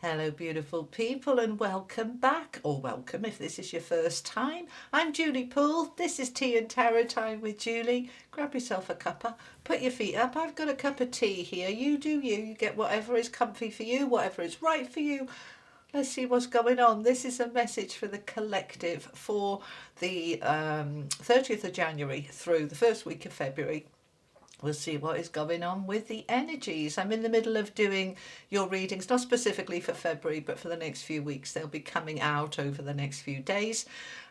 Hello, beautiful people, and welcome back, or welcome if this is your first time. I'm Julie Poole. This is Tea and Tarot Time with Julie. Grab yourself a cuppa, put your feet up. I've got a cup of tea here. You do you. You get whatever is comfy for you, whatever is right for you. Let's see what's going on. This is a message for the collective for the 30th of January through the first week of February. We'll see what is going on with the energies. I'm in the middle of doing your readings, not specifically for February, but for the next few weeks. They'll be coming out over the next few days,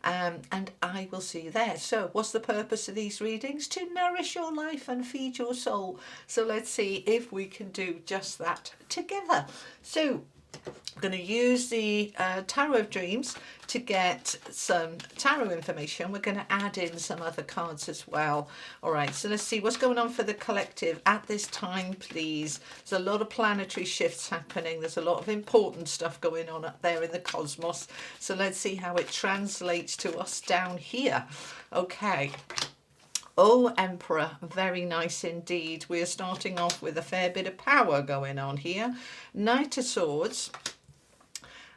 and I will see you there. So what's the purpose of these readings? To nourish your life and feed your soul. So let's see if we can do just that together. So I'm going to use the Tarot of Dreams to get some tarot information. We're going to add in some other cards as well. All right, so let's see what's going on for the collective at this time, please. There's a lot of planetary shifts happening. There's a lot of important stuff going on up there in the cosmos. So let's see how it translates to us down here. Okay. Oh, Emperor, very nice indeed. We are starting off with a fair bit of power going on here. Knight of Swords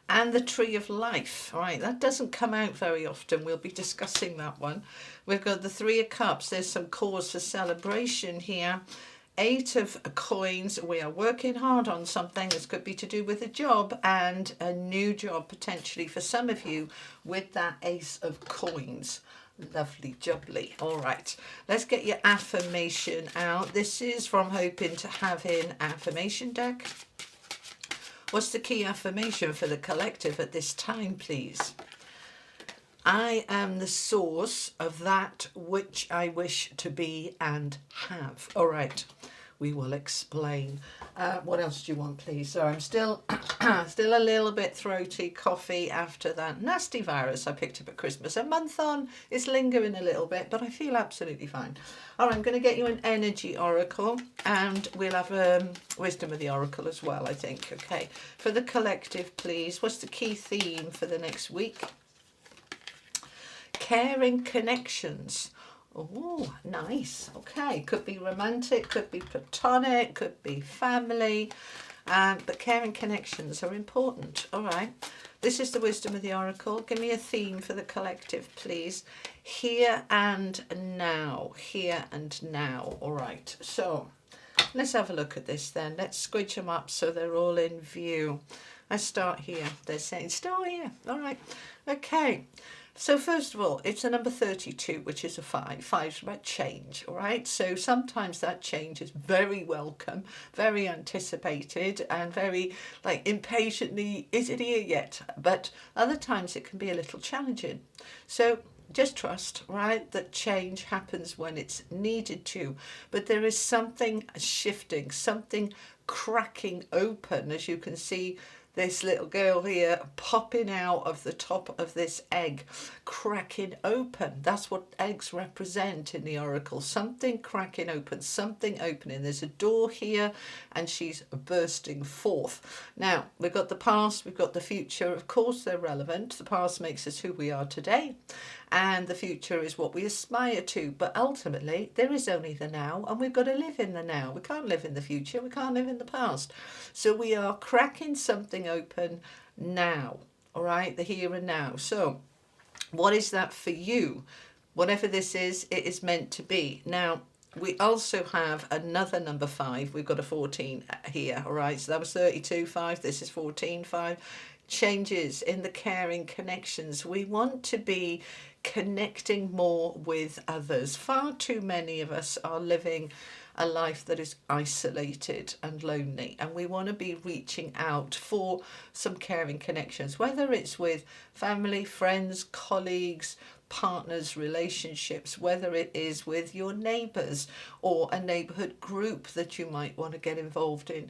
and the Tree of Life. All right, that doesn't come out very often. We'll be discussing that one. We've got the Three of Cups. There's some cause for celebration here. Eight of Coins. We are working hard on something. This could be to do with a job and a new job potentially for some of you with that Ace of Coins. Lovely jubbly. All right, let's get your affirmation out. This is from Hoping to Have In affirmation deck. What's the key affirmation for the collective at this time, please? I am the source of that which I wish to be and have. All right, we will explain. What else do you want, please? So I'm still still a little bit throaty, coffee after that nasty virus I picked up at Christmas. A month on, it's lingering a little bit, but I feel absolutely fine. All right, I'm going to get you an energy oracle, and we'll have wisdom of the oracle as well, I think. Okay, for the collective, please. What's the key theme for the next week? Caring connections. Oh, nice. Okay, could be romantic, could be platonic, could be family, but caring connections are important. All right, this is the wisdom of the oracle. Give me a theme for the collective, please. Here and now. Here and now. All right, so let's have a look at this then. Let's squidge them up so they're all in view. Let's start here. They're saying start here. All right, okay. So first of all, it's a number 32, which is a 5. 5 is about change, all right? So sometimes that change is very welcome, very anticipated, and very, impatiently, is it here yet? But other times it can be a little challenging. So just trust, right, that change happens when it's needed to. But there is something shifting, something cracking open, as you can see this little girl here popping out of the top of this egg, cracking open. That's what eggs represent in the oracle. Something cracking open, something opening. There's a door here and she's bursting forth. Now, we've got the past, we've got the future. Of course, they're relevant. The past makes us who we are today, and the future is what we aspire to. But ultimately, there is only the now, and we've got to live in the now. We can't live in the future. We can't live in the past. So we are cracking something open now, all right, the here and now. So what is that for you? Whatever this is, it is meant to be. Now, we also have another number 5. We've got a 14 here, all right? So that was 32, 5. This is 14, 5. Changes in the caring connections. We want to be connecting more with others. Far too many of us are living a life that is isolated and lonely, and we want to be reaching out for some caring connections, whether it's with family, friends, colleagues, partners, relationships, whether it is with your neighbours or a neighbourhood group that you might want to get involved in.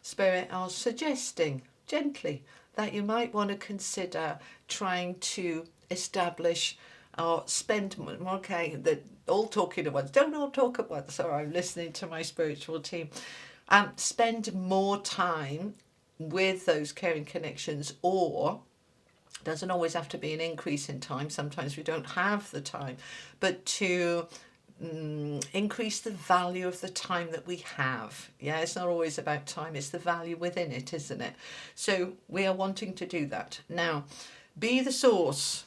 Spirit are suggesting gently that you might want to consider trying to establish or spend more. Okay, that all talking at once. Don't all talk at once. Sorry, I'm listening to my spiritual team. Spend more time with those caring connections, or doesn't always have to be an increase in time. Sometimes we don't have the time, but to increase the value of the time that we have. Yeah, it's not always about time, it's the value within it, isn't it? So we are wanting to do that. Now, be the source.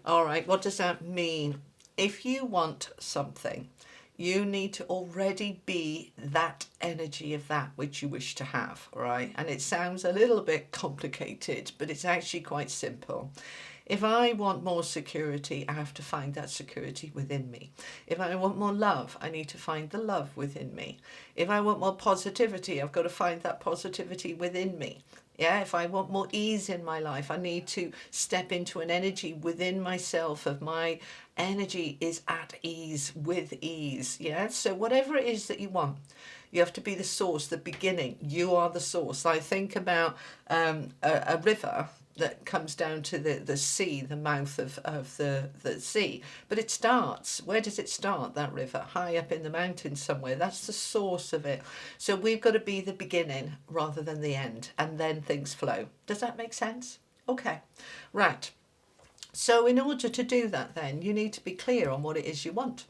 All right, what does that mean? If you want something, you need to already be that energy of that which you wish to have, right? And it sounds a little bit complicated, but it's actually quite simple. If I want more security, I have to find that security within me. If I want more love, I need to find the love within me. If I want more positivity, I've got to find that positivity within me. Yeah, if I want more ease in my life, I need to step into an energy within myself of my energy is at ease, with ease. Yeah, so whatever it is that you want, you have to be the source, the beginning. You are the source. I think about a river that comes down to the sea, the mouth of the sea. But it starts, where does it start, that river? High up in the mountains somewhere. That's the source of it. So we've got to be the beginning rather than the end, and then things flow. Does that make sense? Okay, right. So in order to do that then, you need to be clear on what it is you want.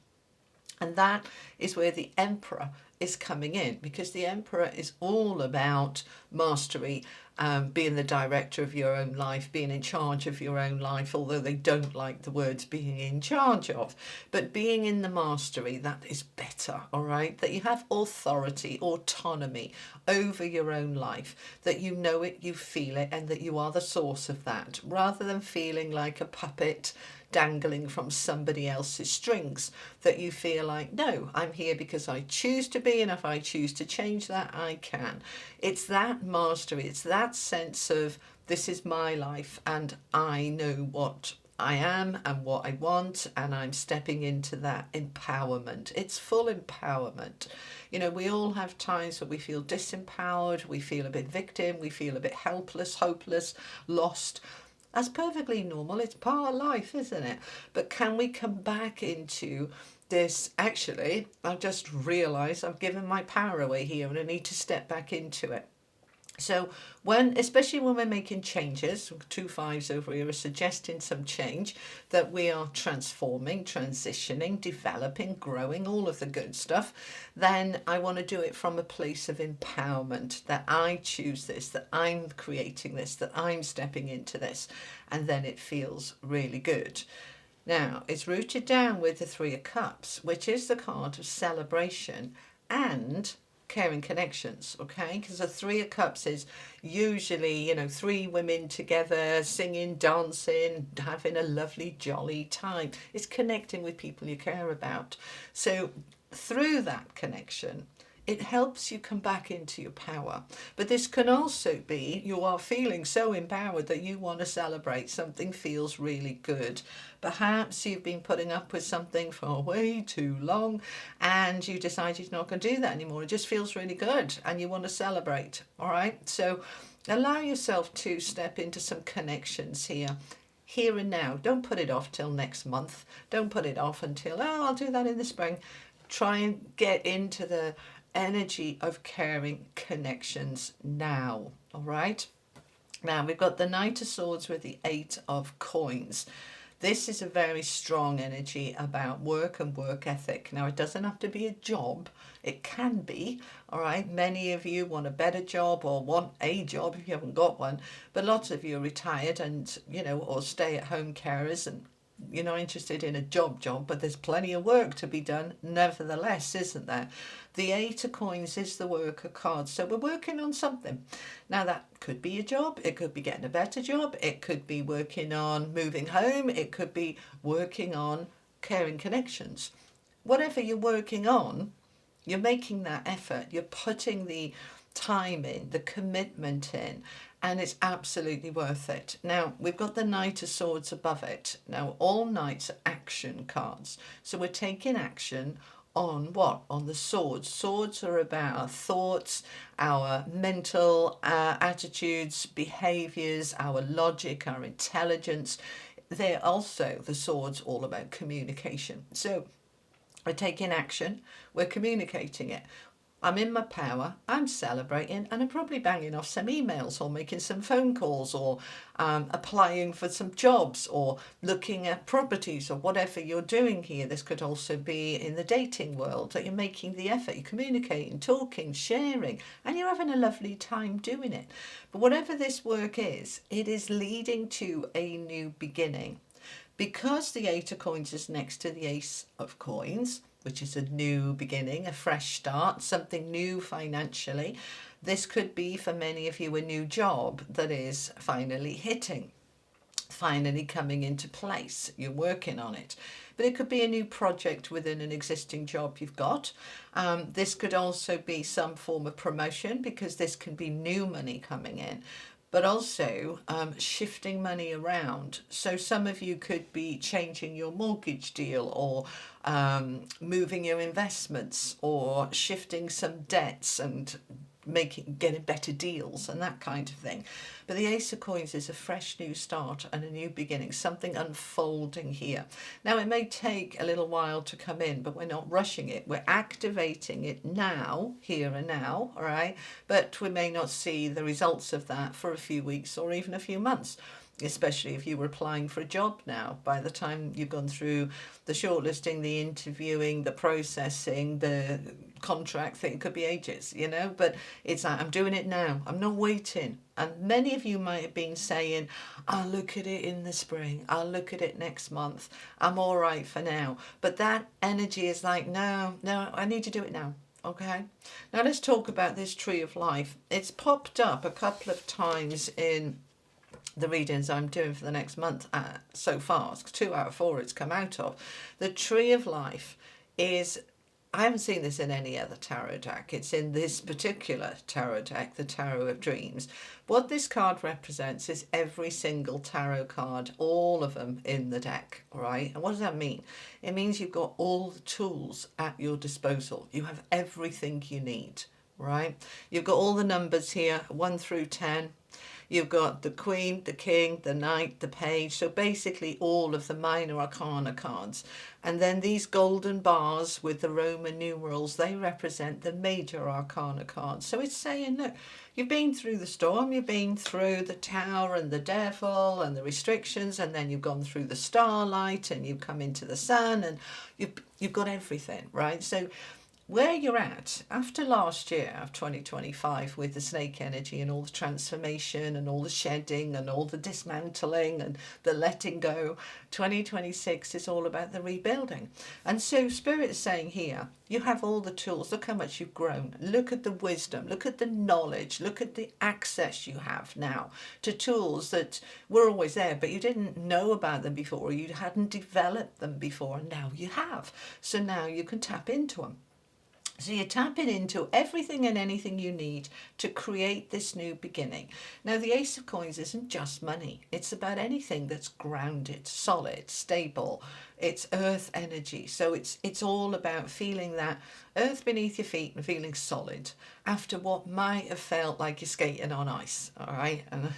And that is where the emperor is coming in, because the emperor is all about mastery, being the director of your own life, being in charge of your own life, although they don't like the words being in charge of. But being in the mastery, that is better, all right? That you have authority, autonomy over your own life, that you know it, you feel it, and that you are the source of that, rather than feeling like a puppet dangling from somebody else's strings, that you feel like, no, I'm here because I choose to be, and if I choose to change that, I can. It's that mastery, it's that sense of this is my life and I know what I am and what I want, and I'm stepping into that empowerment. It's full empowerment. You know, we all have times where we feel disempowered, we feel a bit victim, we feel a bit helpless, hopeless, lost. That's perfectly normal. It's part of life, isn't it? But can we come back into this? Actually, I've just realised I've given my power away here and I need to step back into it. So especially when we're making changes, 2 5s over here are suggesting some change, that we are transforming, transitioning, developing, growing, all of the good stuff, then I want to do it from a place of empowerment, that I choose this, that I'm creating this, that I'm stepping into this, and then it feels really good. Now, it's rooted down with the Three of Cups, which is the card of celebration and caring connections, okay? Because the Three of Cups is usually, you know, 3 women together, singing, dancing, having a lovely, jolly time. It's connecting with people you care about. So through that connection, it helps you come back into your power. But this can also be you are feeling so empowered that you want to celebrate. Something feels really good. Perhaps you've been putting up with something for way too long and you decided you're not going to do that anymore. It just feels really good and you want to celebrate. All right. So allow yourself to step into some connections here and now. Don't put it off till next month. Don't put it off until, oh, I'll do that in the spring. Try and get into the energy of caring connections now. All right. Now we've got the Knight of Swords with the 8 of Coins. This is a very strong energy about work and work ethic. Now, it doesn't have to be a job. It can be, all right? Many of you want a better job or want a job if you haven't got one. But lots of you are retired and, you know, or stay-at-home carers, and you're not interested in a job, but there's plenty of work to be done nevertheless, isn't there? The 8 of Coins is the worker card. So we're working on something. Now that could be a job. It could be getting a better job. It could be working on moving home. It could be working on caring connections. Whatever you're working on, you're making that effort. You're putting the time in, the commitment in, and it's absolutely worth it. Now, we've got the Knight of Swords above it. Now, all knights are action cards. So we're taking action on what? On the swords. Swords are about our thoughts, our mental attitudes, behaviours, our logic, our intelligence. They're also, the swords, all about communication. So we're taking action, we're communicating it. I'm in my power, I'm celebrating, and I'm probably banging off some emails or making some phone calls or applying for some jobs or looking at properties or whatever you're doing here. This could also be in the dating world, that you're making the effort, you're communicating, talking, sharing, and you're having a lovely time doing it. But whatever this work is, it is leading to a new beginning. Because the Eight of Coins is next to the Ace of Coins, which is a new beginning, a fresh start, something new financially. This could be for many of you a new job that is finally hitting, finally coming into place. You're working on it. But it could be a new project within an existing job you've got. This could also be some form of promotion, because this can be new money coming in, but also shifting money around. So some of you could be changing your mortgage deal, or moving your investments, or shifting some debts and getting better deals and that kind of thing. But the Ace of Coins is a fresh new start and a new beginning, something unfolding here. Now, it may take a little while to come in, but we're not rushing it. We're activating it now, here and now, all right? But we may not see the results of that for a few weeks or even a few months, especially if you were applying for a job now. By the time you've gone through the shortlisting, the interviewing, the processing, the contract thing, it could be ages, but it's like, I'm doing it now. I'm not waiting. And many of you might have been saying, I'll look at it in the spring. I'll look at it next month. I'm all right for now. But that energy is like, no, I need to do it now. Okay. Now let's talk about this tree of life. It's popped up a couple of times in the readings I'm doing for the next month so far. It's 2 out of 4 it's come out of. The tree of life is, I haven't seen this in any other tarot deck. It's in this particular tarot deck, the Tarot of Dreams. What this card represents is every single tarot card, all of them in the deck, all right? And what does that mean? It means you've got all the tools at your disposal. You have everything you need, right? You've got all the numbers here, 1 through 10. You've got the Queen, the King, the Knight, the Page. So basically all of the minor arcana cards. And then these golden bars with the Roman numerals, they represent the major arcana cards. So it's saying, look, you've been through the storm, you've been through the Tower and the Devil and the restrictions, and then you've gone through the starlight and you've come into the sun, and you've got everything, right? So where you're at after last year of 2025 with the snake energy and all the transformation and all the shedding and all the dismantling and the letting go, 2026 is all about the rebuilding. And so Spirit is saying here, you have all the tools. Look how much you've grown. Look at the wisdom. Look at the knowledge. Look at the access you have now to tools that were always there, but you didn't know about them before, or you hadn't developed them before, and now you have. So now you can tap into them. So you're tapping into everything and anything you need to create this new beginning. Now, the Ace of Coins isn't just money. It's about anything that's grounded, solid, stable. It's earth energy. So it's all about feeling that earth beneath your feet and feeling solid after what might have felt like you're skating on ice. All right. And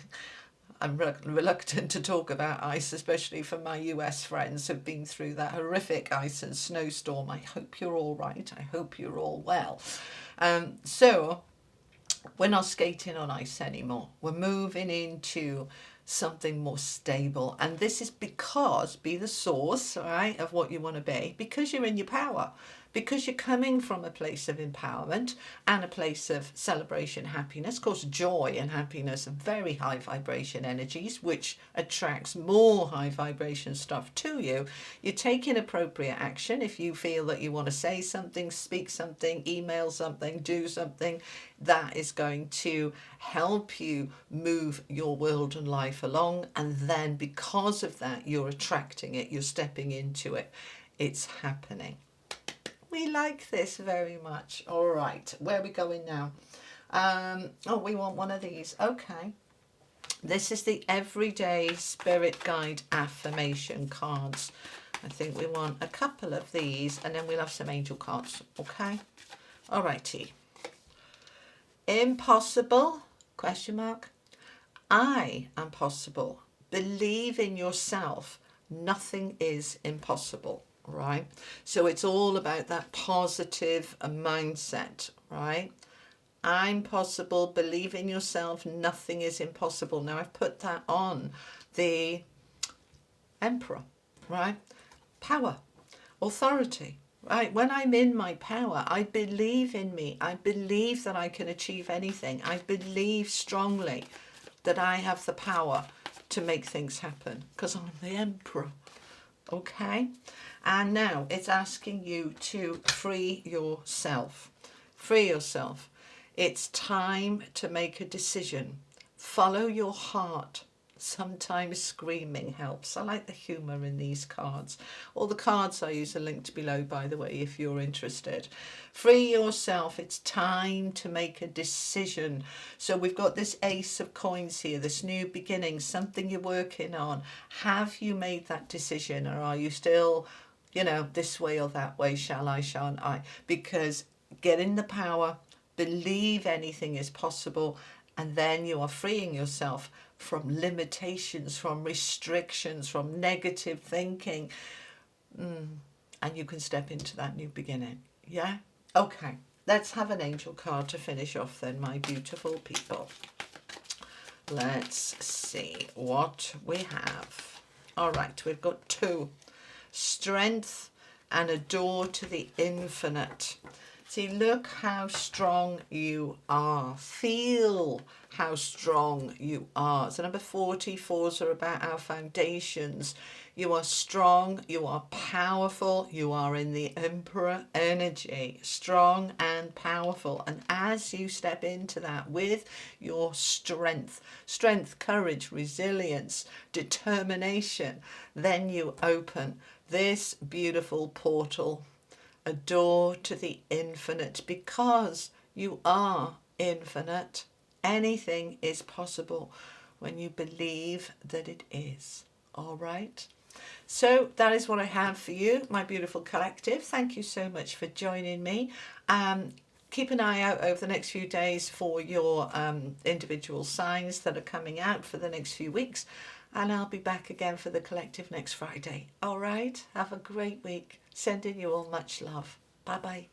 I'm reluctant to talk about ice, especially for my US friends who've been through that horrific ice and snowstorm. I hope you're all right. I hope you're all well. So we're not skating on ice anymore. We're moving into something more stable. And this is because, be the source, all right, of what you want to be, because you're in your power. Because you're coming from a place of empowerment and a place of celebration, happiness. Of course, joy and happiness are very high vibration energies, which attracts more high vibration stuff to you. You're taking appropriate action. If you feel that you want to say something, speak something, email something, do something, that is going to help you move your world and life along. And then because of that, you're attracting it, you're stepping into it. It's happening. We like this very much. All right, where are we going now? We want one of these. Okay. This is the Everyday Spirit Guide Affirmation cards. I think we want a couple of these, and then we'll have some angel cards. Okay. All righty. Impossible? Question mark. I am possible. Believe in yourself. Nothing is impossible. right? So it's all about that positive mindset, right? I'm possible, believe in yourself, nothing is impossible. Now I've put that on the Emperor, right? Power, authority, right? When I'm in my power, I believe in me. I believe that I can achieve anything. I believe strongly that I have the power to make things happen because I'm the Emperor, okay? And now it's asking you to free yourself. Free yourself. It's time to make a decision. Follow your heart. Sometimes screaming helps. I like the humour in these cards. All the cards I use are linked below, by the way, if you're interested. Free yourself. It's time to make a decision. So we've got this Ace of Coins here, this new beginning, something you're working on. Have you made that decision, or are you still, this way or that way, shall I, shan't I? Because get in the power, believe anything is possible, and then you are freeing yourself from limitations, from restrictions, from negative thinking, and you can step into that new beginning. Yeah? Okay, let's have an angel card to finish off then, my beautiful people. Let's see what we have. All right, we've got 2. Strength and a door to the infinite. See, look how strong you are. Feel how strong you are. So number 44s are about our foundations. You are strong, you are powerful, you are in the Emperor energy, strong and powerful. And as you step into that with your strength, courage, resilience, determination, then you open this beautiful portal, a door to the infinite, because you are infinite. Anything is possible when you believe that it is. All right. So that is what I have for you, my beautiful collective. Thank you so much for joining me. Keep an eye out over the next few days for your individual signs that are coming out for the next few weeks. And I'll be back again for the collective next Friday. All right. Have a great week. Sending you all much love. Bye-bye.